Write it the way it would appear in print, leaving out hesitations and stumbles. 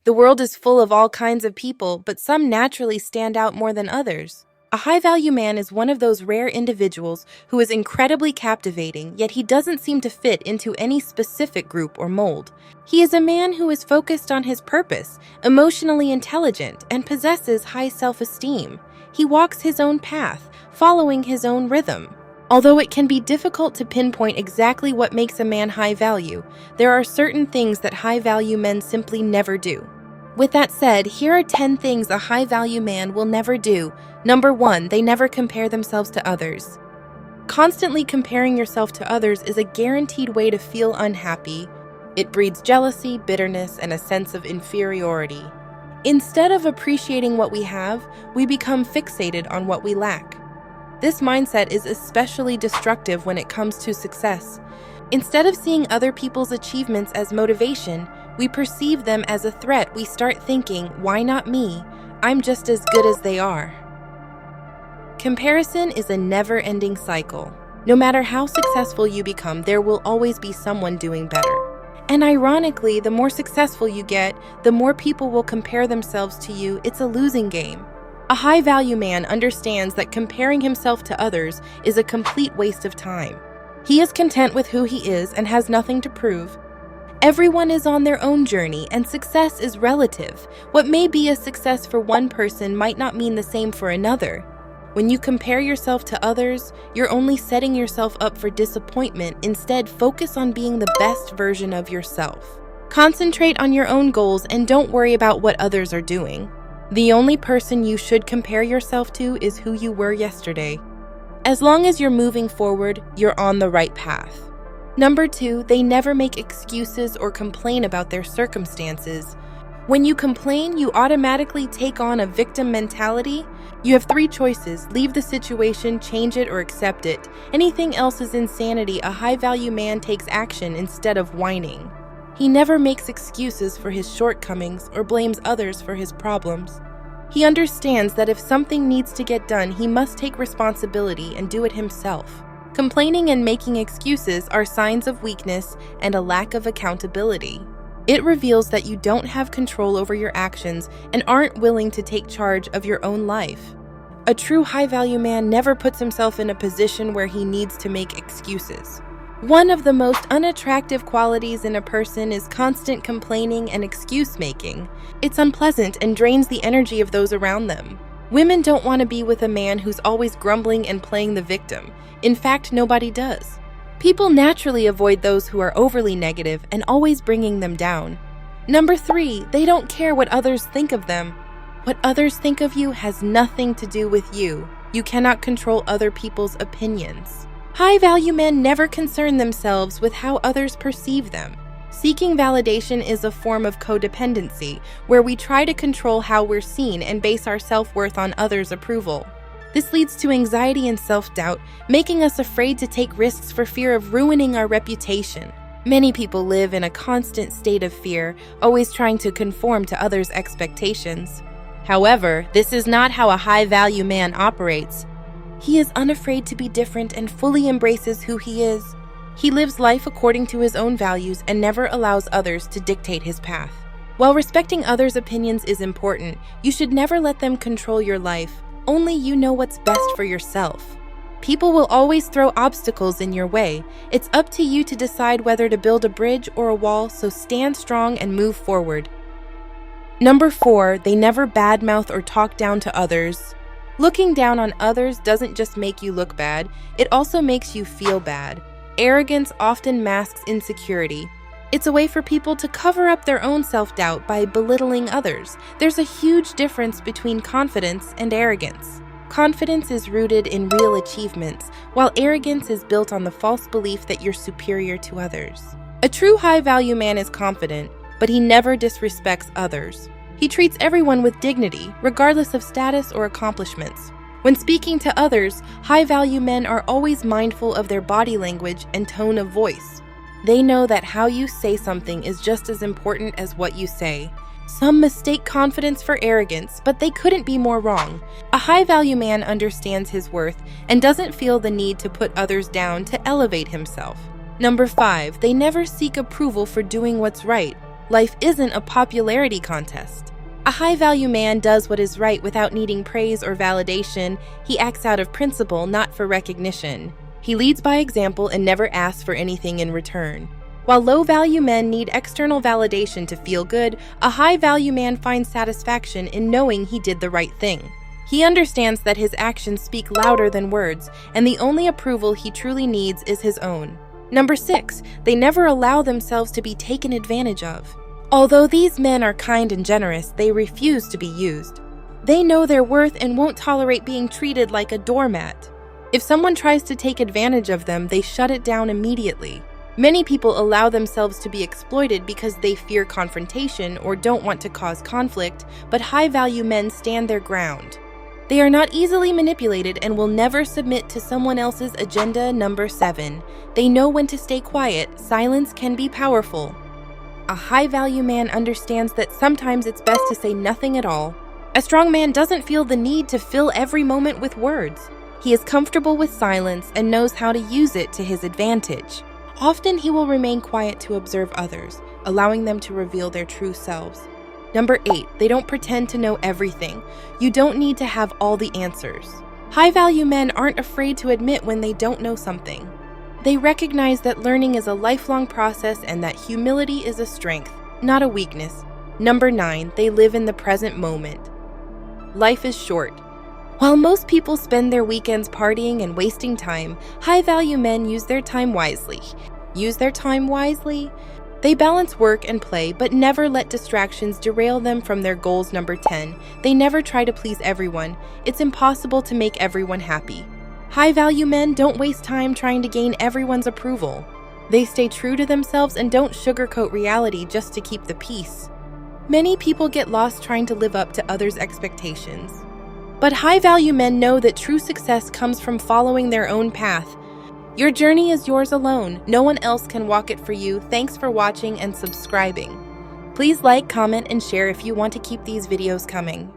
The world is full of all kinds of people, but some naturally stand out more than others. A high-value man is one of those rare individuals who is incredibly captivating, yet he doesn't seem to fit into any specific group or mold. He is a man who is focused on his purpose, emotionally intelligent, and possesses high self-esteem. He walks his own path, following his own rhythm. Although it can be difficult to pinpoint exactly what makes a man high value, there are certain things that high-value men simply never do. With that said, here are 10 things a high-value man will never do. Number 1, they never compare themselves to others. Constantly comparing yourself to others is a guaranteed way to feel unhappy. It breeds jealousy, bitterness, and a sense of inferiority. Instead of appreciating what we have, we become fixated on what we lack. This mindset is especially destructive when it comes to success. Instead of seeing other people's achievements as motivation, we perceive them as a threat. We start thinking, why not me? I'm just as good as they are. Comparison is a never-ending cycle. No matter how successful you become, there will always be someone doing better. And ironically, the more successful you get, the more people will compare themselves to you. It's a losing game. A high-value man understands that comparing himself to others is a complete waste of time. He is content with who he is and has nothing to prove. Everyone is on their own journey, and success is relative. What may be a success for one person might not mean the same for another. When you compare yourself to others, you're only setting yourself up for disappointment. Instead, focus on being the best version of yourself. Concentrate on your own goals and don't worry about what others are doing. The only person you should compare yourself to is who you were yesterday. As long as you're moving forward, you're on the right path. Number 2, they never make excuses or complain about their circumstances. When you complain, you automatically take on a victim mentality. You have 3 choices: leave the situation, change it, or accept it. Anything else is insanity. A high-value man takes action instead of whining. He never makes excuses for his shortcomings or blames others for his problems. He understands that if something needs to get done, he must take responsibility and do it himself. Complaining and making excuses are signs of weakness and a lack of accountability. It reveals that you don't have control over your actions and aren't willing to take charge of your own life. A true high-value man never puts himself in a position where he needs to make excuses. One of the most unattractive qualities in a person is constant complaining and excuse-making. It's unpleasant and drains the energy of those around them. Women don't want to be with a man who's always grumbling and playing the victim. In fact, nobody does. People naturally avoid those who are overly negative and always bringing them down. Number 3, they don't care what others think of them. What others think of you has nothing to do with you. You cannot control other people's opinions. High-value men never concern themselves with how others perceive them. Seeking validation is a form of codependency, where we try to control how we're seen and base our self-worth on others' approval. This leads to anxiety and self-doubt, making us afraid to take risks for fear of ruining our reputation. Many people live in a constant state of fear, always trying to conform to others' expectations. However, this is not how a high-value man operates. He is unafraid to be different and fully embraces who he is. He lives life according to his own values and never allows others to dictate his path. While respecting others' opinions is important, you should never let them control your life. Only you know what's best for yourself. People will always throw obstacles in your way. It's up to you to decide whether to build a bridge or a wall, so stand strong and move forward. Number 4, they never badmouth or talk down to others. Looking down on others doesn't just make you look bad, it also makes you feel bad. Arrogance often masks insecurity. It's a way for people to cover up their own self-doubt by belittling others. There's a huge difference between confidence and arrogance. Confidence is rooted in real achievements, while arrogance is built on the false belief that you're superior to others. A true high-value man is confident, but he never disrespects others. He treats everyone with dignity, regardless of status or accomplishments. When speaking to others, high-value men are always mindful of their body language and tone of voice. They know that how you say something is just as important as what you say. Some mistake confidence for arrogance, but they couldn't be more wrong. A high-value man understands his worth and doesn't feel the need to put others down to elevate himself. Number 5, they never seek approval for doing what's right. Life isn't a popularity contest. A high-value man does what is right without needing praise or validation. He acts out of principle, not for recognition. He leads by example and never asks for anything in return. While low-value men need external validation to feel good, a high-value man finds satisfaction in knowing he did the right thing. He understands that his actions speak louder than words, and the only approval he truly needs is his own. Number 6, they never allow themselves to be taken advantage of. Although these men are kind and generous, they refuse to be used. They know their worth and won't tolerate being treated like a doormat. If someone tries to take advantage of them, they shut it down immediately. Many people allow themselves to be exploited because they fear confrontation or don't want to cause conflict, but high-value men stand their ground. They are not easily manipulated and will never submit to someone else's agenda. Number 7, they know when to stay quiet. Silence can be powerful. A high-value man understands that sometimes it's best to say nothing at all. A strong man doesn't feel the need to fill every moment with words. He is comfortable with silence and knows how to use it to his advantage. Often he will remain quiet to observe others, allowing them to reveal their true selves. Number 8, they don't pretend to know everything. You don't need to have all the answers. High-value men aren't afraid to admit when they don't know something. They recognize that learning is a lifelong process and that humility is a strength, not a weakness. Number 9, they live in the present moment. Life is short. While most people spend their weekends partying and wasting time, high-value men use their time wisely. They balance work and play, but never let distractions derail them from their goals. Number 10, they never try to please everyone. It's impossible to make everyone happy. High-value men don't waste time trying to gain everyone's approval. They stay true to themselves and don't sugarcoat reality just to keep the peace. Many people get lost trying to live up to others' expectations. But high-value men know that true success comes from following their own path. Your journey is yours alone. No one else can walk it for you. Thanks for watching and subscribing. Please like, comment, and share if you want to keep these videos coming.